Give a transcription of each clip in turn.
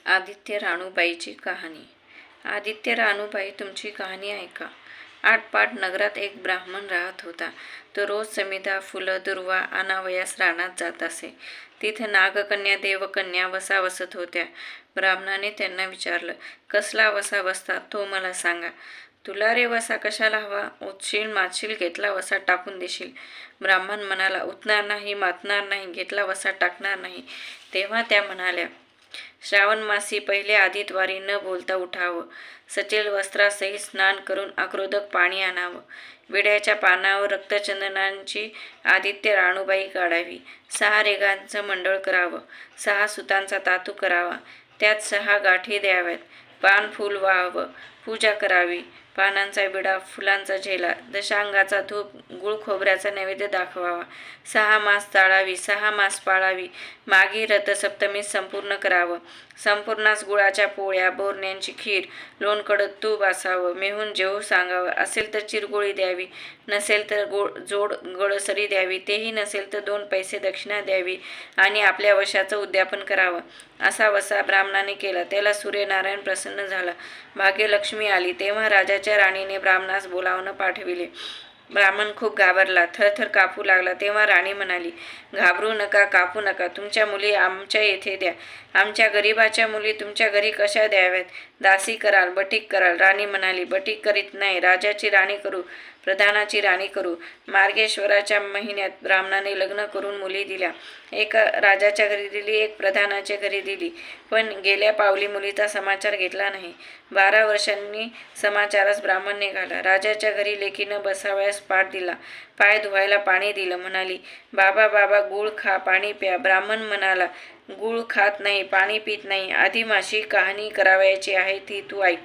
आदित्य राणूबाईची कहाणी. आदित्य राणूबाई, तुमची कहाणी ऐका. आटपाट नगरात एक ब्राह्मण राहत होता. तो रोज समिधा, फुलं, दुर्वा आणावयास रानात जात असे. तिथे नागकन्या, देवकन्या वसा बसत होत्या. ब्राह्मणाने त्यांना विचारलं, कसला वसा बसतात तो मला सांगा. तुला रे वसा कशाला हवा? उठशील, मातशील, घेतला वसा टाकून देशील. ब्राह्मण म्हणाला, उठणार नाही, मातणार नाही, घेतला वसा टाकणार नाही. तेव्हा त्या म्हणाल्या, श्रावण मासी पहिले आदितवारी न बोलता उठावं. सचेल वस्त्रासहित स्नान करून अक्रोदक पाणी आणावं. विड्याच्या पानावर रक्तचंदनांची आदित्य राणूबाई काढावी. 6 रेघांचं मंडळ करावं. 6 सुतांचा तातू करावा. त्यात 6 गाठी द्याव्यात. पान फूल व्हावं. पूजा करावी. पानांचा विडा, फुलांचा झेला, दशांगाचा धूप, गुळ खोबऱ्याचा नैवेद्य दाखवावा. 6 मास चाळावी. 6 मास पाळावी. मागी रथसप्तमी संपूर्ण करावं. संपूर्णास गुळाच्या पोळ्या, बोरण्यांची खीर, लोणकडं तूप असावं. मेहून जेवू सांगावं. असेल तर चिरगोळी द्यावी, नसेल तर जोड गळसरी द्यावी. तेही नसेल तर 2 पैसे दक्षिणा द्यावी आणि आपल्या वशाचं उद्यापन करावं. असा वसा ब्राह्मणाने केला. त्याला सूर्यनारायण प्रसन्न झाला. भाग्यलक्ष्मी आली. तेव्हा राजाच्या राणीने ब्राह्मणास बोलावून पाठविले. ब्राह्मण खूप घाबरला, थरथर कापू लागला. तेव्हा राणी म्हणाली, घाबरू नका, कापू नका. तुमच्या मुली आमच्या येथे द्या. आमच्या गरीबाच्या मुली तुमच्या घरी कशा द्याव्यात? दासी कराल, बटीक कराल. राणी म्हणाली, बटीक करीत नाही, राजाची राणी करू, प्रधानाची राणी करू. मार्गेश्वराच्या महिन्यात ब्राह्मणाने लग्न करून मुली दिल्या. एक राजाच्या घरी दिली, एक प्रधानाच्या घरी दिली. पण गेल्या पावली मुलीचा समाचार घेतला नाही. 12 वर्षांनी समाचारास ब्राह्मण निघाला. राजाच्या घरी लेकीनं बसावयास पाट दिला. पाय धुवायला पाणी दिलं. म्हणाली, बाबा बाबा, गूळ खा, पाणी प्या. ब्राह्मण म्हणाला, गूळ खात नाही, पाणी पित नाही. आधी माझी कहाणी करावयाची आहे, ती तू ऐक.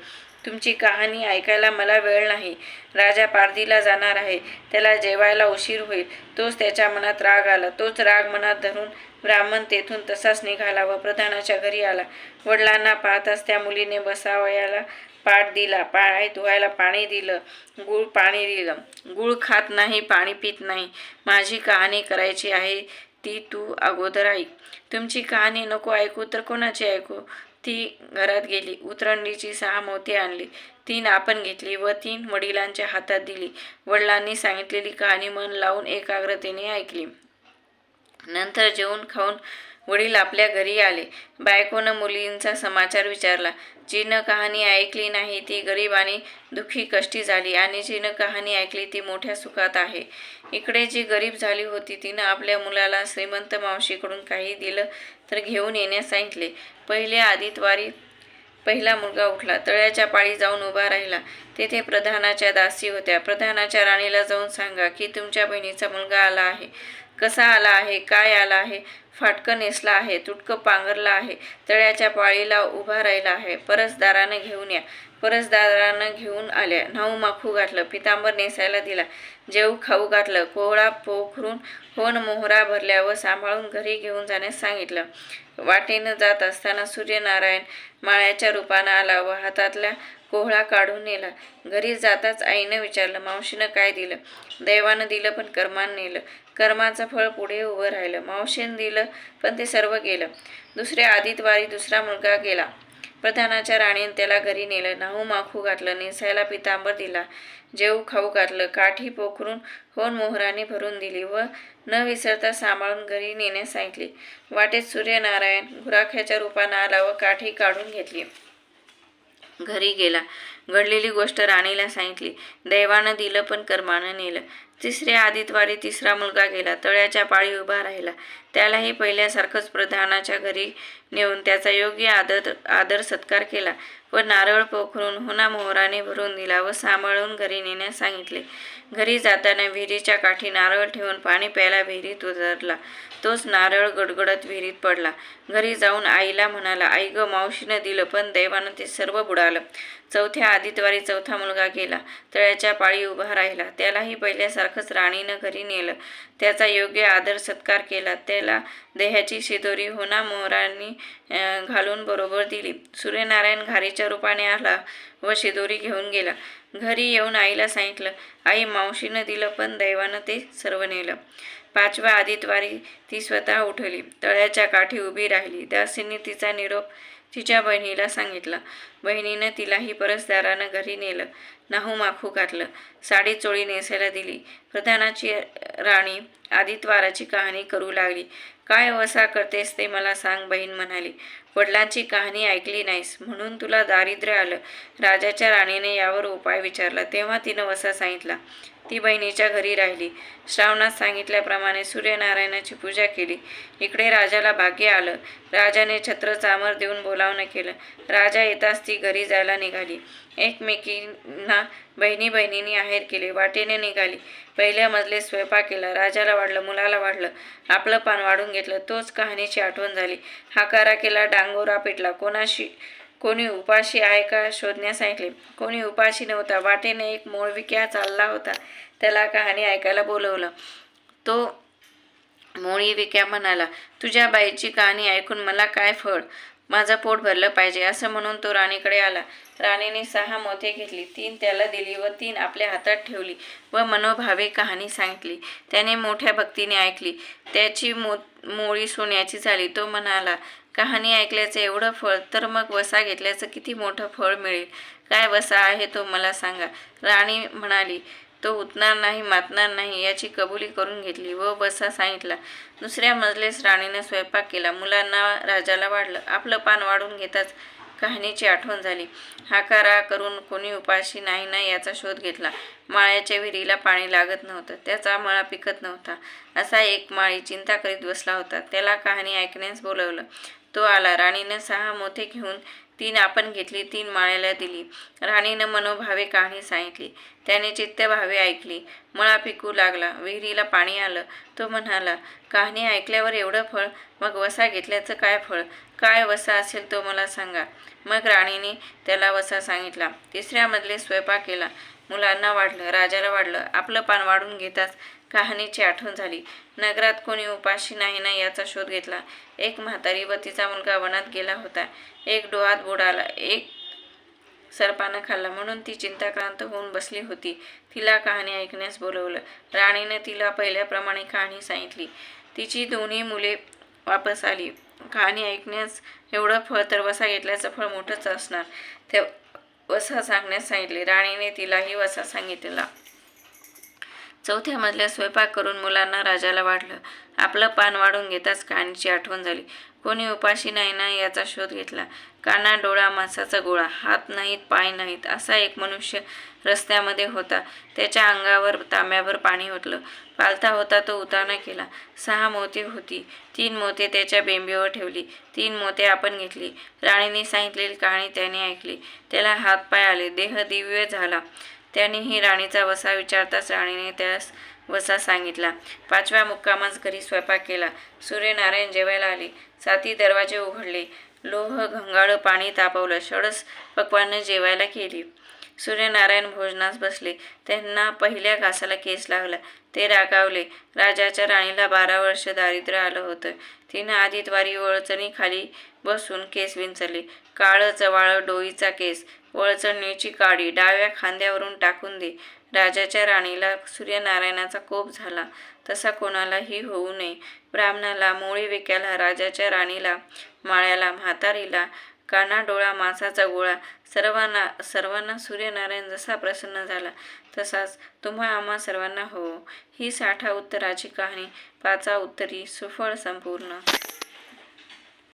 तुमची कहाणी ऐकायला मला वेळ नाही. राजा पारधीला जाणार आहे. त्याला जेवायला उशीर होईल. तोच त्याच्या मनात राग आला. तोच राग मनात धरून ब्राह्मण तेथून तसाच निघाला व प्रधानाच्या घरी आला. वडिलांना पाहताच त्या मुलीने बसावयाला पाट दिला, पाय धुवायला पाणी दिलं, गूळ पाणी दिलं. गूळ खात नाही, पाणी पित नाही. माझी कहाणी करायची आहे, ती तू अगोदर ऐक. तुमची कहाणी नको ऐकू तर कोणाची ऐकू? ती घरात गेली. उतरंडीची 6 मोती आणली. 3 आपण घेतली व 3 वडिलांच्या हातात दिली. वडिलांनी सांगितलेली कहाणी मन लावून एकाग्रतेने ऐकली. नंतर जेवून खाऊन वडील आपल्या घरी आले. बायकोनं मुलींचा समाचार विचारला. जिनं कहाणी ऐकली नाही ती गरीब आणि दुःखी कष्टी झाली आणि जिनं कहाणी ऐकली ती मोठ्या सुखात आहे. इकडे जी गरीब झाली होती तिनं आपल्या मुलाला श्रीमंत मावशीकडून काही दिलं तर घेऊन येण्यास सांगितले. पहिल्या आदितवारी पहिला मुलगा उठला. तळ्याच्या पाळी जाऊन उभा राहिला. तेथे प्रधानाच्या दासी होत्या. प्रधानाच्या राणीला जाऊन सांगा की तुमच्या बहिणीचा मुलगा आला आहे. कसा आला आहे, काय आला आहे? फाटकं नेसला आहे, तुटकं पांघरला आहे, तळ्याच्या पाळीला उभा राहिला आहे. परसदारानं घेऊन या. परसदारानं घेऊन आल्या. न्हाऊ माखू घातलं, पितांबर नेसायला दिला, जेवू खाऊ घातलं, कोहळा पोखरून होन मोहरा भरल्या व सांभाळून घरी घेऊन जाण्यास सांगितलं. वाटेनं जात असताना सूर्यनारायण माळ्याच्या रूपानं आला व हातातला कोहळा काढून नेला. घरी जाताच आईनं विचारलं, मावशीनं काय दिलं? दैवानं दिलं पण कर्मानं नेलं. कर्माचं फळ पुढे उभं राहिलं. मावशीनं दिलं पण ते सर्व गेलं. दुसऱ्या आदितवारी दुसरा मुलगा गेला. प्रधानाच्या राणीनं त्याला घरी नेलं. न्हाऊ माखू घातलं, नेसायला पितांबर दिला, जेवू खाऊ घातलं, काठी पोखरून होन मोहराने भरून दिली व न विसरता सांभाळून घरी नेण्यास सांगितले. वाटेत सूर्यनारायण गुराख्याच्या रूपानं आला व काठी काढून घेतली. घरी गेला. घडलेली गोष्ट राणीला सांगितली. दैवानं दिलं पण कर्मानं नेलं. तिसऱ्या आदितवारी तिसरा मुलगा गेला. तळ्याच्या पाळी उभा राहिला. त्यालाही पहिल्यासारखंच प्रधानाच्या घरी नेऊन त्याचा योग्य आदर सत्कार केला व नारळ पोखरून होना मोहराने भरून दिला व सांभाळून घरी नेण्यास सांगितले. घरी जाताना विहिरीच्या काठी नारळ ठेवून पाणी प्यायला विहिरीत उतरला. तोच नारळ गडगडत विहिरीत पडला. घरी जाऊन आईला म्हणाला, आई गं, मावशीनं दिलं पण दैवानं ते सर्व बुडालं. चौथ्या आदितवारी चौथा मुलगा गेला. तळ्याच्या पाळी उभा राहिला. त्यालाही पहिल्यासारखंच राणीनं घरी नेलं. त्याचा योग्य आदर सत्कार केला. त्याला देहाची शिदोरी होना मोहरांनी घालून बरोबर दिली. सूर्यनारायण घारीच्या रूपाने आला व शिदोरी घेऊन गेला. घरी येऊन आईला सांगितलं, आई, मावशीनं दिलं पण दैवानं ते सर्व नेलं. 5व्या आदितवारी ती स्वतः उठली. तळ्याच्या काठी उभी राहिली. दासींनी तिचा निरोप तिच्या बहिणीला सांगितलं. बहिणीनं तिलाही परसदारानं घरी नेलं, नाहूमाखू घातलं, साडी चोळी नेसायला दिली. प्रधानाची राणी आदित्यवाराची कहाणी करू लागली. काय वसा करतेस ते मला सांग, बहीण म्हणाली. वडिलांची कहाणी ऐकली नाहीस म्हणून तुला दारिद्र्य आलं. राजाच्या राणीने यावर उपाय विचारला तेव्हा तिनं वसा सांगितला. ती बहिणीच्या घरी राहिली. श्रावणात सांगितल्याप्रमाणे सूर्यनारायणाची पूजा केली. इकडे राजाला भाग्य आलं. राजाने छत्र चामर देऊन बोलावणं केलं. राजा येताच ती घरी जायला निघाली. एकमेकींना बहिणी बहिणींनी आहेर केले. वाटेने निघाली. पहिल्या मजले स्वयंपाक केला. राजाला वाढलं, मुलाला वाढलं, आपलं पान वाढून घेतलं. तोच कहाणीची आठवण झाली. हाकारा केला, डांगोरा पेटला. कोणी उपाशी आहे का शोधण्यास सांगितले. कोणी उपाशी नव्हता. वाटेने एक मोळविक्या चालला होता. त्याला कहाणी ऐकायला बोलवलं. तो मोळविक्या म्हणाला, तुझ्या बाईची कहाणी ऐकून मला काय फळ, माझं पोट भरलं पाहिजे. असं म्हणून तो राणीकडे आला. राणीने 6 मोती घेतली. 3 त्याला दिली व 3 आपल्या हातात ठेवली व मनोभावे कहाणी सांगितली. त्याने मोठ्या भक्तीने ऐकली. त्याची मोळी सोन्याची झाली. तो म्हणाला, कहाणी ऐकल्याचं एवढं फळ, तर मग वसा घेतल्याचं किती मोठं फळ मिळेल. काय वसा आहे तो मला सांगा. राणी म्हणाली, तो उतणार नाही, मातणार नाही याची कबुली करून घेतली व वसा सांगितला. दुसऱ्या मजलेस राणीने स्वयंपाक केला. मुलांना राजाला वाढलं. आपलं पान वाढून घेताच कहाणीची आठवण झाली. हाकारा करून कोणी उपाशी नाही ना याचा शोध घेतला. माळ्याच्या विहिरीला पाणी लागत नव्हतं. त्याचा मळा पिकत नव्हता. असा एक माळी चिंता करीत बसला होता. त्याला कहाणी ऐकण्यास बोलवलं. तो आला. राणीनं 6 मोती घेऊन 3 आपण घेतली, 3 माळ्याला दिली. राणीनं मनोभावे कहाणी सांगितली. त्याने चित्तभावे ऐकली. मळा पिकू लागला. विहिरीला पाणी आलं. तो म्हणाला, कहाणी ऐकल्यावर एवढं फळ, मग वसा घेतल्याचं काय फळ. काय वसा असेल तो मला सांगा. मग राणीने त्याला वसा सांगितला. तिसऱ्या मजले स्वयंपाक केला. मुलांना वाढलं, राजाला वाढलं. आपलं पान वाढून घेताच कहाणीची आठवण झाली. नगरात कोणी उपाशी नाही ना याचा शोध घेतला. एक म्हातारी व तिचा मुलगा वनात गेला होता. एक डोहात बुडाला, एक सर्पानं खाल्ला म्हणून ती चिंताक्रांत होऊन बसली होती. तिला कहाणी ऐकण्यास बोलवलं. राणीने तिला पहिल्याप्रमाणे कहाणी सांगितली. तिची दोन्ही मुले वापस आली. कहाणी ऐकण्यास एवढं फळ, तर वसा घेतल्याचं फळ मोठंच असणार. ते वसा सांगण्यास सांगितले. राणीने तिलाही वसा सांगितला. चौथ्या मजल्यात स्वयंपाक करून मुलांना राजाला वाढलं. आपलं पान वाढून घेताच कहाणीची आठवण झाली. कोणी उपाशी नाही ना याचा शोध घेतला. काना डोळा मांसाचा गोळा, हात नाहीत पाय नाहीत असा एक मनुष्य रस्त्यामध्ये होता. त्याच्या अंगावर तांब्याभर पाणी ओतलं. पालथा होता तो उताना केला. 6 मोती होती. 3 मोते त्याच्या बेंबीवर ठेवली. 3 मोते आपण घेतली. राणीने सांगितलेली कहाणी त्याने ऐकली. त्याला हातपाय आले. देह दिव्य झाला. त्यानेही राणीचा वसा विचारताच राणीने त्यास वसा सांगितला. 5व्या मुक्कामास घरी स्वयंपाक केला. सूर्यनारायण जेवायला आले. 7 दरवाजे उघडले. लोह घंगाळं पाणी तापवलं. षडस पक्वानं जेवायला केली. सूर्यनारायण भोजनास बसले. त्यांना पहिल्या घासाला केस लागला. ते रागावले. राजाच्या राणीला 12 वर्ष दारिद्र्य आलं होतं. तिनं आदितवारी वळचणी खाली बसून केस विंचरले. काळं चवाळं डोईचा केस, वळचणीची काडी डाव्या खांद्यावरून टाकून दे. राजाच्या राणीला सूर्यनारायणाचा कोप झाला. तसा कोणालाही होऊ नये. ब्राह्मणाला, मोळीविक्याला, राजाच्या राणीला, माळ्याला, म्हातारीला, काना डोळा मांसाचा गोळा, सर्वांना सूर्यनारायण जसा प्रसन्न झाला तसाच तुम्हा आम्हा सर्वांना हो. ही 60 उत्तराची कहाणी 5 उत्तरी सुफळ संपूर्ण.